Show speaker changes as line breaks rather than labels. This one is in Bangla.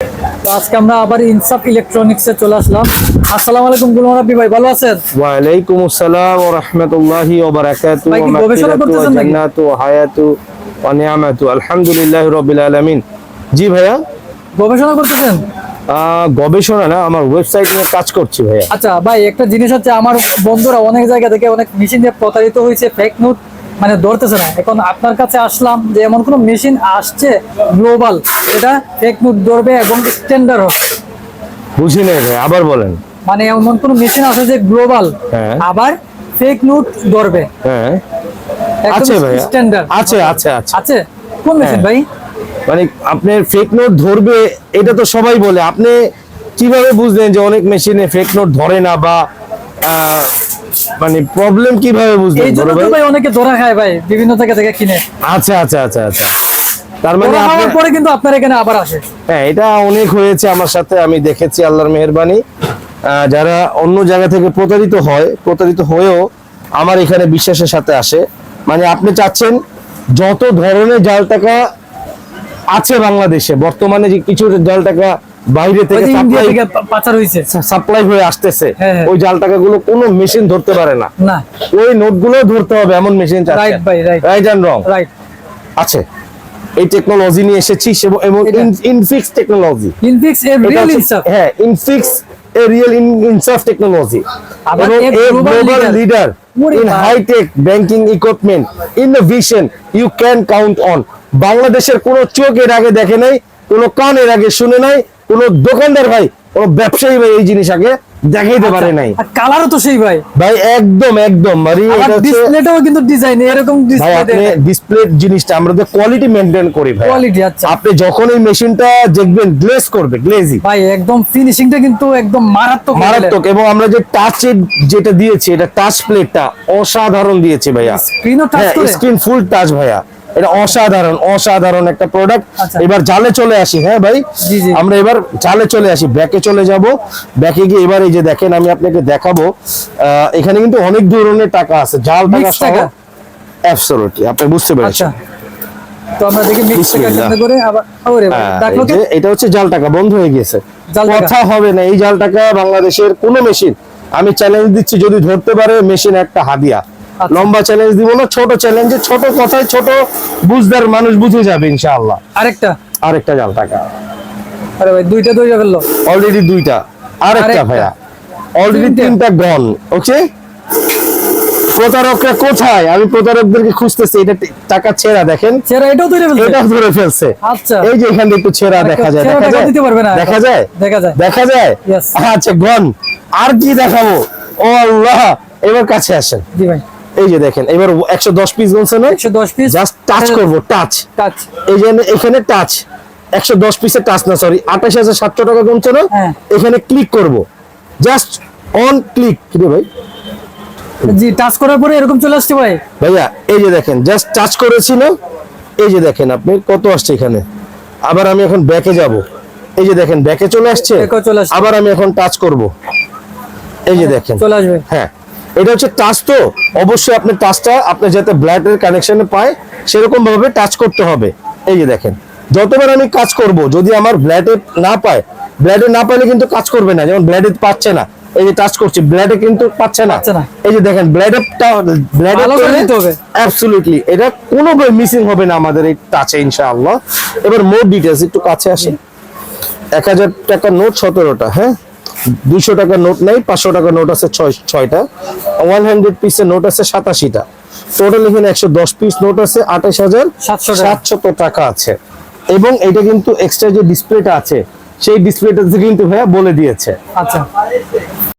তো আজকে আমরা আবার ইনসাফ ইলেকট্রনিক্সে চলে আসলাম। আসসালামু আলাইকুম গুলমান রাব্বি ভাই, ভালো আছেন?
ওয়া আলাইকুম আসসালাম ওয়া রাহমাতুল্লাহি ওয়া বারাকাতুহু
ভাই কি
ওয়া
গবেষণা করতেছেন নাকি?
জান্নাতু ওয়া হায়াতু ওয়া নি'মাতু আলহামদুলিল্লাহি রাব্বিল আলামিন। জি ভাইয়া,
গবেষণা করতেছেন?
গবেষণা না, আমার ওয়েবসাইট নিয়ে কাজ করছি ভাইয়া।
আচ্ছা ভাই, একটা জিনিস হচ্ছে, আমার বন্ধুরা অনেক জায়গা থেকে অনেক মেশিন দিয়ে প্রতারিত হয়েছে, ফেক নোট মানে ধরতেছে না। এখন আপনার কাছে আসলাম যে এমন কোন মেশিন আসছে গ্লোবাল, এটা ফেক নোট ধরবে এবং স্ট্যান্ডার্ড হবে।
বুঝি নাই ভাই, আবার বলেন।
মানে এমন কোন মেশিন আছে যে গ্লোবাল
হ্যাঁ।
আবার ফেক নোট ধরবে,
হ্যাঁ
একদম
আছে ভাইয়া,
স্ট্যান্ডার্ড
আছে আছে আছে।
আছে কোন মেশিন
হ্যাঁ।
ভাই?
মানে আপনার ফেক নোট ধরবে এটা তো সবাই বলে, আপনি কিভাবে বুঝলেন যে অনেক মেশিনে ফেক নোট ধরে না, বা মানে প্রবলেম কিভাবে বুঝলেন?
এই জন্য তো ভাই অনেকে ধরা খায় ভাই, বিভিন্ন জায়গা থেকে কিনে।
আচ্ছা আচ্ছা আচ্ছা আচ্ছা, তার মানে
ধরা খাওয়ার পরে কিন্তু আপনার এখানে আবার আসে।
হ্যাঁ, এটা অনেক হয়েছে আমার সাথে, আমি দেখেছি, আল্লাহর মেহেরবানি। যারা অন্য জায়গা থেকে প্রতারিত হয়েও আমার এখানে বিশ্বাসের সাথে আসে। মানে আপনি চাচ্ছেন যত ধরনের জাল টাকা আছে বাংলাদেশে বর্তমানে, যে কিছু জাল টাকা বাইরে থেকে
ইন্ডিয়া থেকে পাচার হইছে,
সাপ্লাই হয়ে আসতেছে,
হ্যাঁ, হ্যাঁ।
ওই জাল টাকাগুলো কোনো মেশিন ধরতে পারে না।
না
ওই নোটগুলো ধরতে হবে এমন মেশিন চাচ্ছে।
রাইট ভাই, right
right and wrong
right
আছে। এই টেকনোলজি নিয়ে এসেছি, এবং Infix technology.
Infix a real ইনসাফ।
হ্যাঁ, ইনফিক্স এ রিয়েল ইনসাফ টেকনোলজি,
আবার
এবং
এ
এ
global
গ্লোবাল
leader।
লিডার
ওরে
ইন
ভাই।
High tech banking equipment innovation you can count on. বাংলাদেশের কোনো চোখ এর আগে দেখে নাই, কোনো কান এর আগে শুনে নাই, কোনো দোকানদার ভাই, কোনো ব্যবসায়ী ভাই এই জিনিস আগে দেখাইতে পারে নাই।
আর কালারও তো সেই ভাই,
ভাই একদম একদম মানে
আবার
এটা হচ্ছে
ডিসপ্লেটাও কিন্তু ডিজাইন এরকম
ভাই,
ডিসপ্লে
আপনি
দেয়।
ডিসপ্লে জিনিসটা আমরা তো কোয়ালিটি মেইনটেইন করি ভাই।
কোয়ালিটি আচ্ছা
আপনি যখন এই মেশিনটা দেখবেন গ্লেজ করবে, গ্লেজি
ভাই, একদম ফিনিশিংটা কিন্তু একদম মারাত্মক
মারাত্মক। এবং আমরা যে টাচ যেটা দিয়েছি, এটা টাচ প্লেটটা অসাধারণ দিয়েছি ভাইয়া।
স্ক্রিনও টাচ
হ্যাঁ,
করে।
স্ক্রিন ফুল টাচ ভাইয়া, এটা অসাধারণ অসাধারণ একটা প্রোডাক্ট।
আচ্ছা।
এবার জালে চলে আসি। হ্যাঁ ভাই,
জি, জি।
আমরা এবার জালে চলে আসি, ব্যাকে চলে যাব। ব্যাকে গিয়ে এবার এই যে দেখেন, আমি আপনাকে দেখাবো, এখানে কিন্তু অনেক ধরনের টাকা আছে, জাল টাকা
Mixed
সহ।
টাকা।
অ্যাবসলিউটলি, আপনি বুঝতে পেরেছেন।
আচ্ছা, তো আমরা দেখি মিক্স টাকা
বিসমিল্লাহ।
কেমনে করে। আবার ওরে ভাই,
হ্যাঁ,
দেখলো
এই যে এটা হচ্ছে জাল টাকা, বন্ধ হয়ে গেছে,
জাল টাকা।
কথা হবে না। এই জাল টাকা বাংলাদেশের কোনো মেশিন, আমি চ্যালেঞ্জ দিচ্ছি, যদি ধরতে পারে মেশিন একটা হাদিয়া।
আচ্ছা।
লম্বা চ্যালেঞ্জ দিব না, ছোট চ্যালেঞ্জে, ছোট কথায় ছোট বুঝদার মানুষ বুঝে যাবে ইনশাআল্লাহ।
আরেকটা,
আরেকটা জাল টাকা,
আরে ভাই দুইটা ধরে ফেললো।
অলরেডি দুইটা, আরেকটা
আরেকটা।
ভাইয়া, অলরেডি
তিনটা।
তিনটা গন। ওকে, প্রতারকরা কোথায়? আমি প্রতারকদেরকে খুঁজতেছি। এটা টাকা ছেঁড়া, দেখেন
চেরা এটাও ধরে ফেলছে।
এটা ধরে ফেলছে।
আচ্ছা।
এই যে এখানে একটু ছেঁড়া দেখা যায়,
ছেঁড়া
দেখা
টাকা
যায়,
দিতে পারবে না।
দেখা যায়,
দেখা যায়।
দেখা যায়।
Yes.
আচ্ছা, গন আর কি দেখাবো? ও আল্লাহ, এবার কাছে আসেন।
জি ভাই,
এই যে দেখেন, এবার 110 পিস বলছে না,
110 পিস
জাস্ট টাচ করব, টাচ।
টাচ।
এই যে এখানে টাচ, 110 পিসের টাচ না, সরি, 28,700 টাকা কমছে না।
হ্যাঁ।
এখানে ক্লিক করব, জাস্ট অন ক্লিক। কি রে ভাই?
জি, টাচ করার পরে এরকম চলে আসছে ভাই।
ভাইয়া এই যে দেখেন, জাস্ট টাচ করেছিল। এই যে দেখেন আপনি কত আসছে এখানে। আবার আমি এখন ব্যাকে যাব, এই যে দেখেন ব্যাকে চলে আসছে।
ব্যাকে চলে আসছে।
আবার আমি এখন টাচ করব, এই যে দেখেন
চলে আসবে।
হ্যাঁ, এটা হচ্ছে টাচ। তো অবশ্যই আপনি টাচটা আপনি যাতে ব্লাডের কানেকশনে পায় সেরকম ভাবে টাচ করতে হবে। এই যে দেখেন, যতবার আমি কাজ করব, যদি আমার ব্লাডে না পায়, ব্লাডে না পাইলে কিন্তু কাজ করবে না। যেমন ব্লাডে পাচ্ছে না, এই যে টাচ করছি, ব্লাডে কিন্তু পাচ্ছে না।
পাচ্ছে না।
এই যে দেখেন ব্লাডে
ভালো করে দিতে হবে।
অ্যাবসলিউটলি, এটা কোনোভাবে মিসিং হবে না আমাদের এই টাচে ইনশাআল্লাহ। এবার মোর ডিটেইলস একটু কাছে আসি। 1000 টাকার নোট 17টা, হ্যাঁ, 200 টাকার নোট নাই, 500 টাকার নোট আছে 6টা, 100 পিসের নোট আছে 87টা, টোটাল এখানে 110 পিস নোট আছে, 28,700 টাকা আছে। এবং এটা কিন্তু এক্সট্রা যে ডিসপ্লেটা আছে, সেই ডিসপ্লেটা কিন্তু ভাইয়া বলে দিয়েছে।
আচ্ছা।